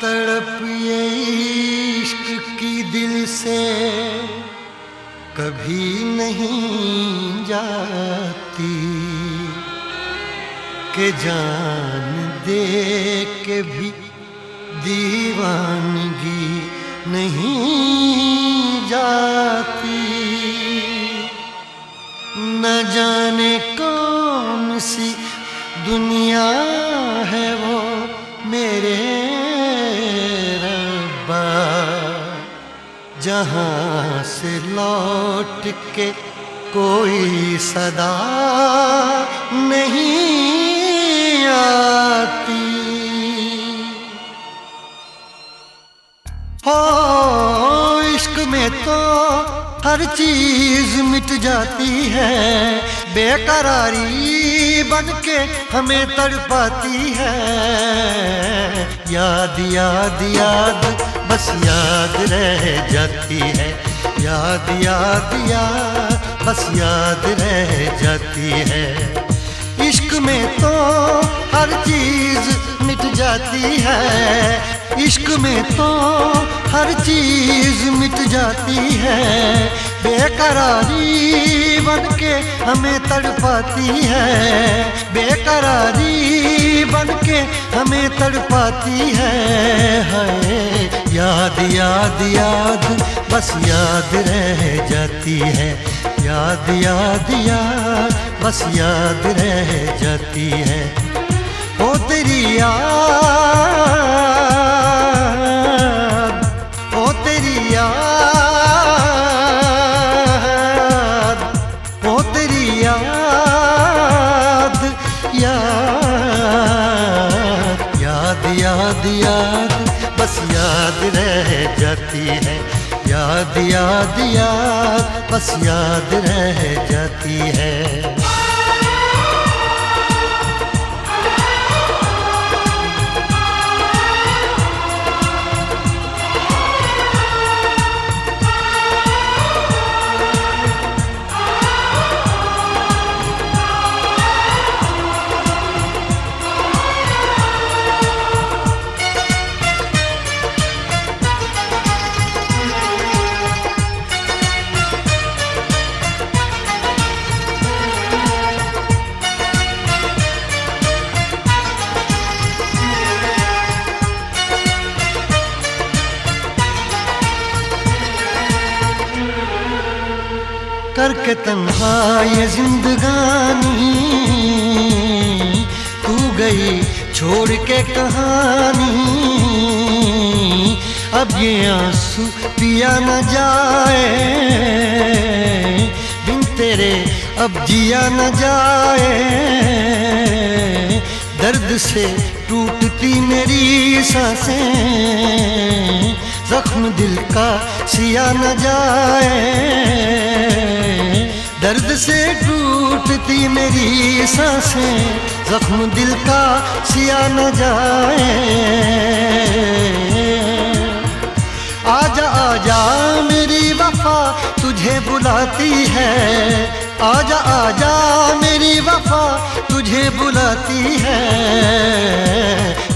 तड़प ये इश्क की दिल से कभी नहीं जाती कि जान दे के भी दीवानगी नहीं जाती। न जाने कौन सी दुनिया है वो मेरे रब्बा, जहाँ से लौट के कोई सदा नहीं आती। हो इश्क में तो हर चीज मिट जाती है, बेकरारी बनके हमें तड़पाती है। याद याद याद बस याद रह जाती है, याद याद याद बस याद रह जाती है। इश्क में तो हर चीज मिट जाती है, इश्क में तो हर चीज मिट जाती है। बेकरारी बनके हमें तड़पाती है, बेकरारी बनके हमें तड़पाती है। हाय याद याद याद बस याद रह जाती है, याद याद याद बस याद रह जाती है। ओ तेरी याद, ओ तेरी याद, ओ तेरी याद, याद याद याद याद बस याद रह जाती है, याद याद याद बस याद रह जाती है। करके तन्हा ये जिंदगानी तू गई छोड़ के कहानी। अब ये आंसू पिया न जाए बिन तेरे, अब जिया न जाए। दर्द से टूटती मेरी सांसें, जख्म दिल का सिया न जाए। दर्द से टूटती मेरी सांसें, जख्म दिल का सिया न जाए। आजा आजा मेरी वफा तुझे बुलाती है, आजा आजा मेरी वफा तुझे बुलाती है।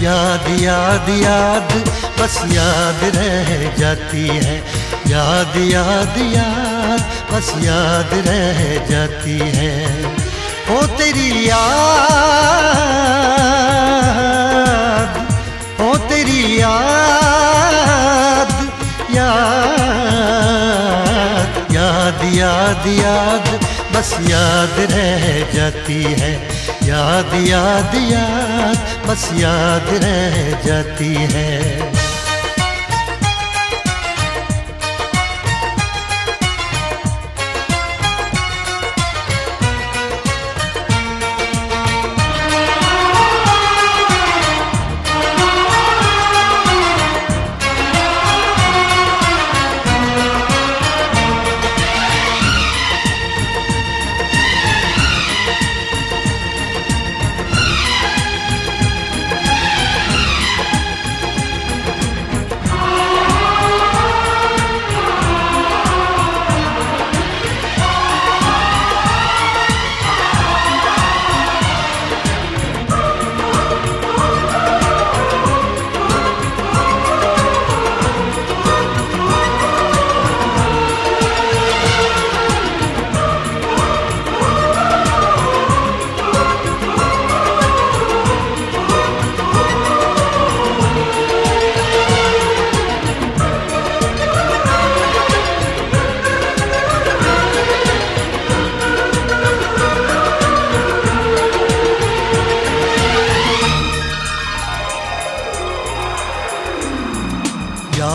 याद याद याद बस याद रह जाती है, याद याद याद बस याद रह जाती है। ओ तेरी याद, ओ तेरी याद, याद याद याद याद बस याद रह जाती है, याद याद याद बस याद रह जाती है।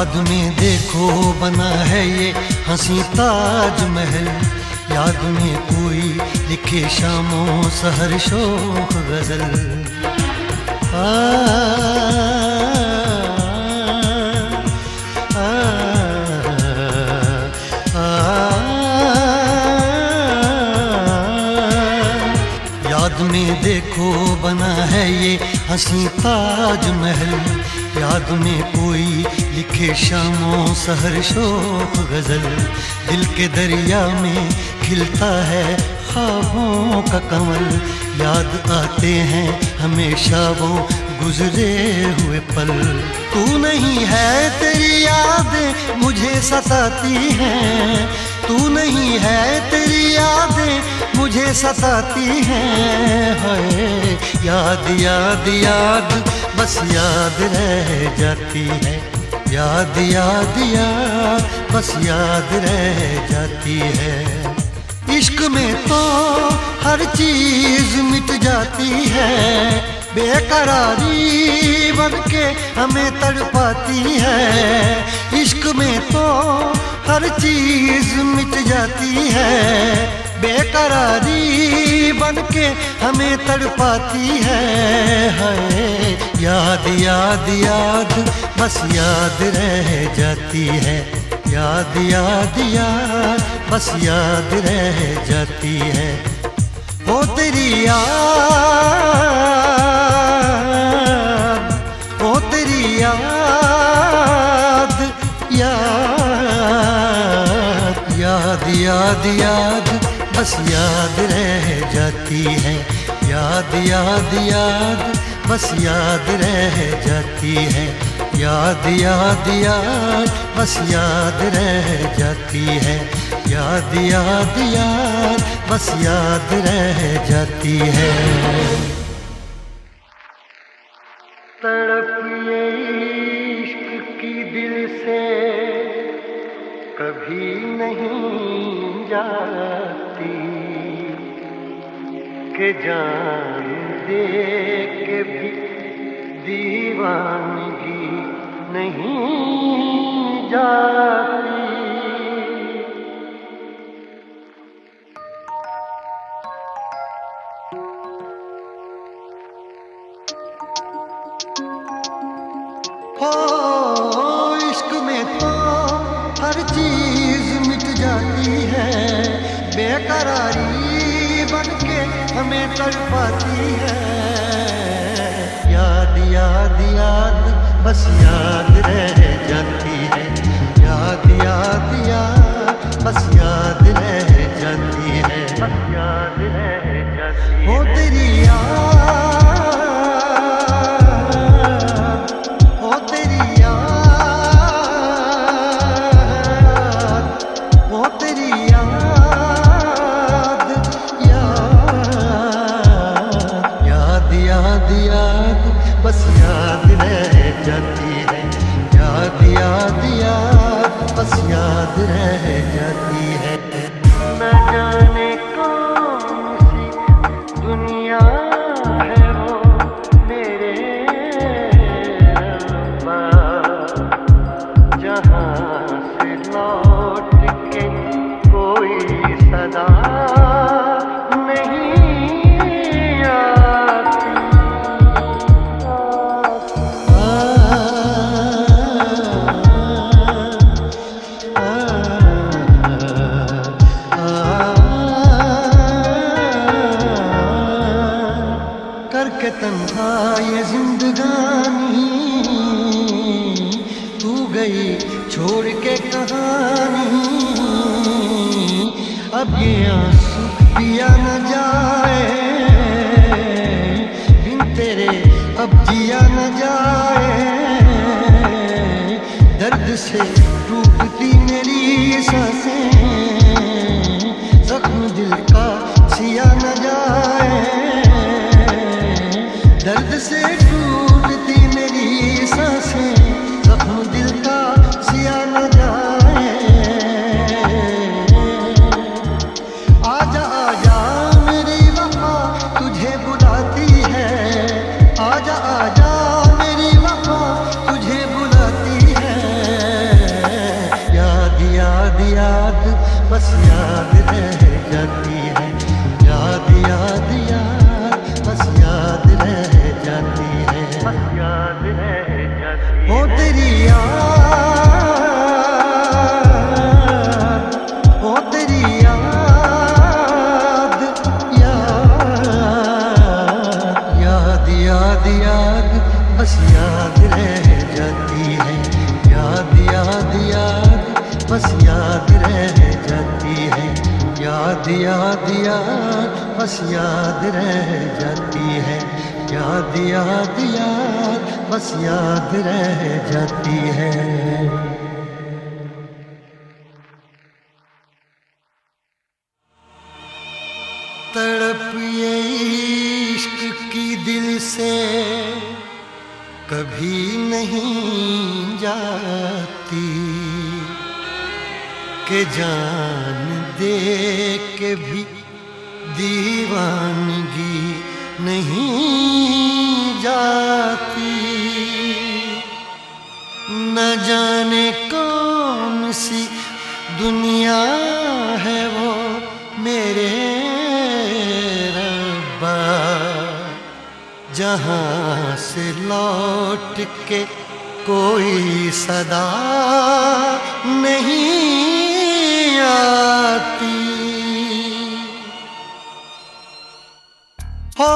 याद में देखो बना है ये हंसी ताजमहल, याद में कोई लिखे शामों सहर शोख गजल। याद में देखो बना है ये हंसी ताजमहल, याद में कोई लिखे शामों सहर शोख गजल। दिल के दरिया में खिलता है ख्वाबों का कमल, याद आते हैं हमेशा वो गुजरे हुए पल। तू नहीं है तेरी यादें मुझे सताती हैं, तू नहीं है तेरी यादें मुझे सताती हैं। हाय याद याद याद बस याद रह जाती है, याद याद याद बस याद रह जाती है। इश्क में तो हर चीज मिट जाती है, बेकरारी बनके हमें तड़पाती है। इश्क में तो हर चीज मिट जाती है, बेकरारी बनके हमें तड़पाती है। हाय याद याद याद बस याद रह जाती है, याद याद याद बस याद रह जाती है। ओ तेरी याद, ओ तेरी याद, याद याद याद याद बस याद रह जाती है, याद याद याद बस याद रह जाती है। याद याद याद बस याद रह जाती है, याद याद याद बस याद रह जाती है। तड़प ये इश्क की दिल से कभी नहीं जाती, के जान दे के भी दीवानगी नहीं जाती। हो इश्क में तो हर चीज मिट जाती है, बेकरारी बनके हमें तड़पाती है। याद याद याद बस याद रह जाती है, याद याद याद बस याद रह जाती है, बस याद रह जाती है। हो तेरी याद, हो तेरी याद, हो तेरी याद, याद याद याद बस याद रह जाती है, याद याद याद बस याद रह जाती है। न जाने कौन सी दुनिया है वो मेरे रब्बा, जहाँ से लौट के कोई सदा करके तन्हा ये जिंदगानी, तू गई छोड़ के कहानी। अब ये आंसू पिया न जाए, बिन तेरे अब जिया न जाए। दर्द से टूटती मेरी सांसें, जख्म दिल का सिया न जाए। दर्द से टूटती मेरी सांसें, जख्म दिल का सिया न जाए। याद रह जाती है। ओ तेरी याद, ओ तेरी याद, याद याद याद बस याद रह जाती है। याद याद याद बस याद रह जाती है। याद याद याद बस याद रह जाती है। याद याद याद बस याद रह जाती है। तड़प ये इश्क की दिल से कभी नहीं जाती कि जान दे के भी दीवानगी नहीं जाती। न जाने कौन सी दुनिया है वो मेरे रब्बा, जहाँ से लौट के कोई सदा नहीं आती। हो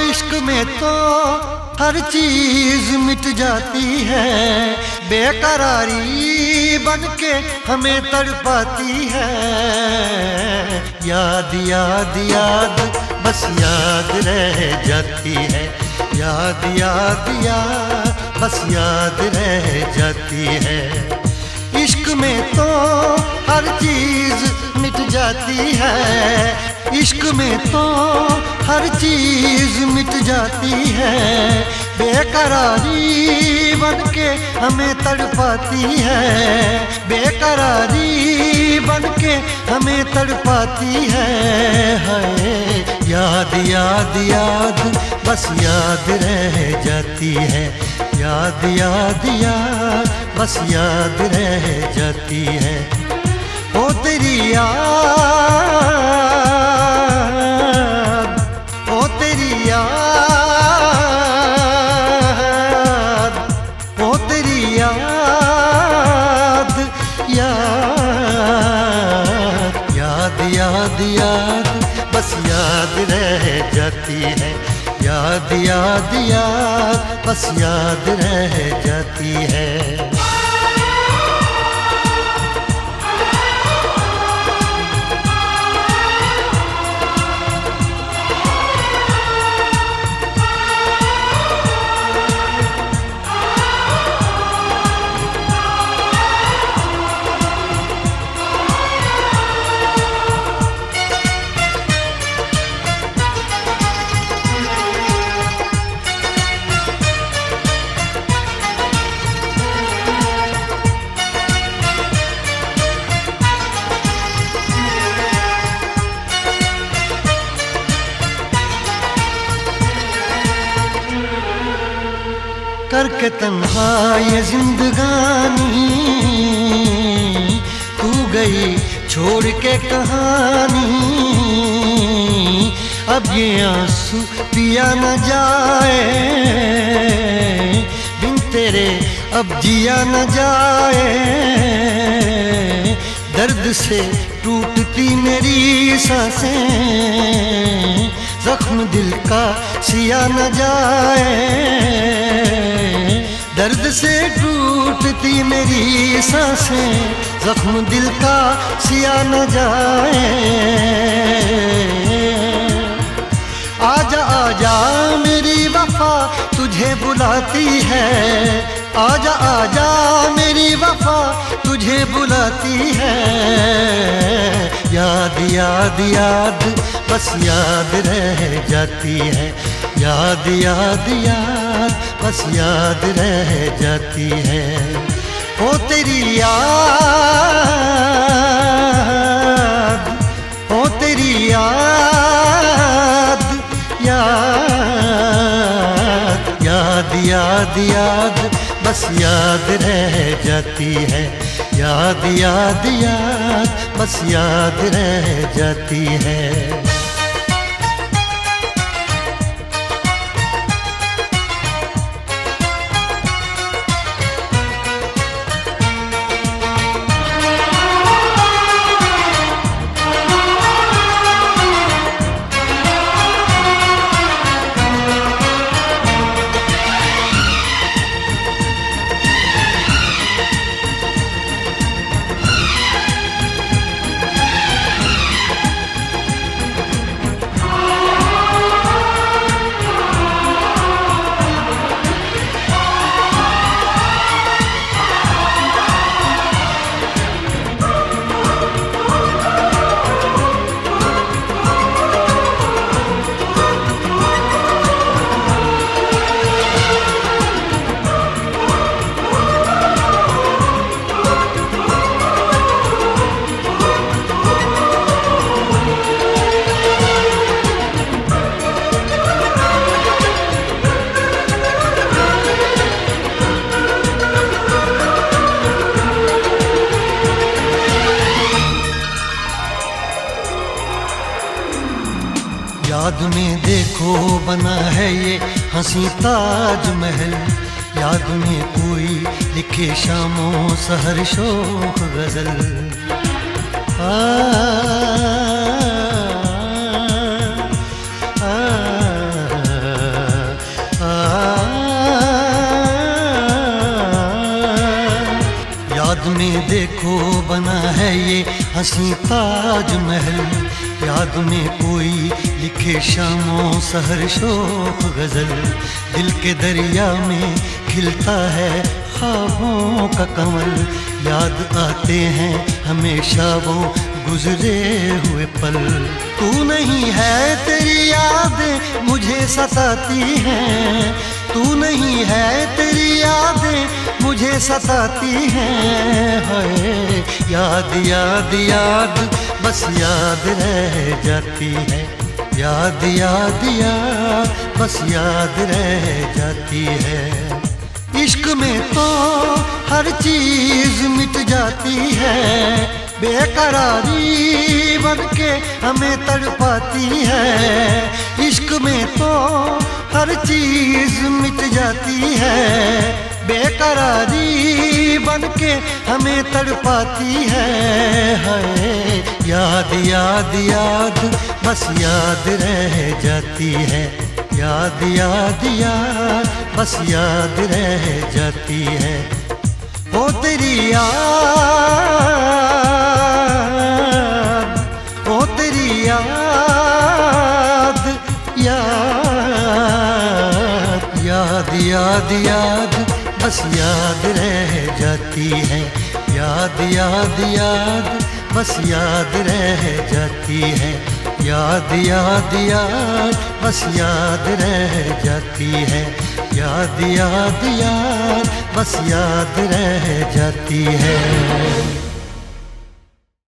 इश्क में तो हर चीज मिट जाती है, बेकरारी बन के हमें तड़पाती है। याद याद याद बस याद रह जाती है। याद याद याद बस याद रह जाती है। इश्क में तो हर चीज मिट जाती है। इश्क में तो हर चीज मिट जाती है, बेकरारी बन के हमें तड़पाती है। बेकरारी बन के हमें तड़पाती है। याद याद याद बस याद रह जाती है। याद याद याद बस याद रह जाती है। ओ तेरी याद, ओ तेरी याद, ओ तेरी याद, याद याद याद बस याद रह जाती है। याद याद याद बस याद रह जाती है। करके तन्हा ये जिंदगानी तू गई छोड़ के कहानी। अब ये आंसू पिया न जाए, बिन तेरे अब जिया न जाए। दर्द से टूटती मेरी सांसें, जख्म दिल का सिया न जाए। दर्द से टूटती मेरी सांसें, जख्म दिल का सिया न जाए। आजा आजा मेरी वफा तुझे बुलाती है। आजा आजा मेरी वफा तुझे बुलाती है। याद याद याद बस याद रह जाती है। याद याद याद बस याद रह जाती है। ओ तेरी याद, ओ तेरी याद, याद याद याद बस याद रह जाती है। याद याद याद बस याद रह जाती है। याद में देखो बना है ये हंसी ताजमहल, याद में कोई लिखे शामों सहर शोख गजल। याद में देखो बना है ये हंसी ताजमहल, याद में कोई लिखे शामों सहर शोख गजल। दिल के दरिया में खिलता है ख्वाबों का कमल, याद आते हैं हमेशा वो गुजरे हुए पल। तू नहीं है तेरी यादें मुझे सताती हैं, तू नहीं है तेरी यादें मुझे सताती हैं। हाय याद याद याद बस याद रह जाती है, याद याद याद बस याद रह जाती है। इश्क में तो हर चीज मिट जाती है, बेकरारी बन के हमें तड़पाती है। इश्क में तो हर चीज मिट जाती है, बेकरारी बन के हमें तड़पाती है। हाय याद याद याद बस याद रह जाती है, याद याद याद बस याद रह जाती है। ओ तेरी याद, ओ तेरी याद, याद याद याद याद बस याद रह जाती है, याद याद याद बस याद रह जाती है। याद याद याद बस याद रह जाती है, याद याद याद बस याद रह जाती है।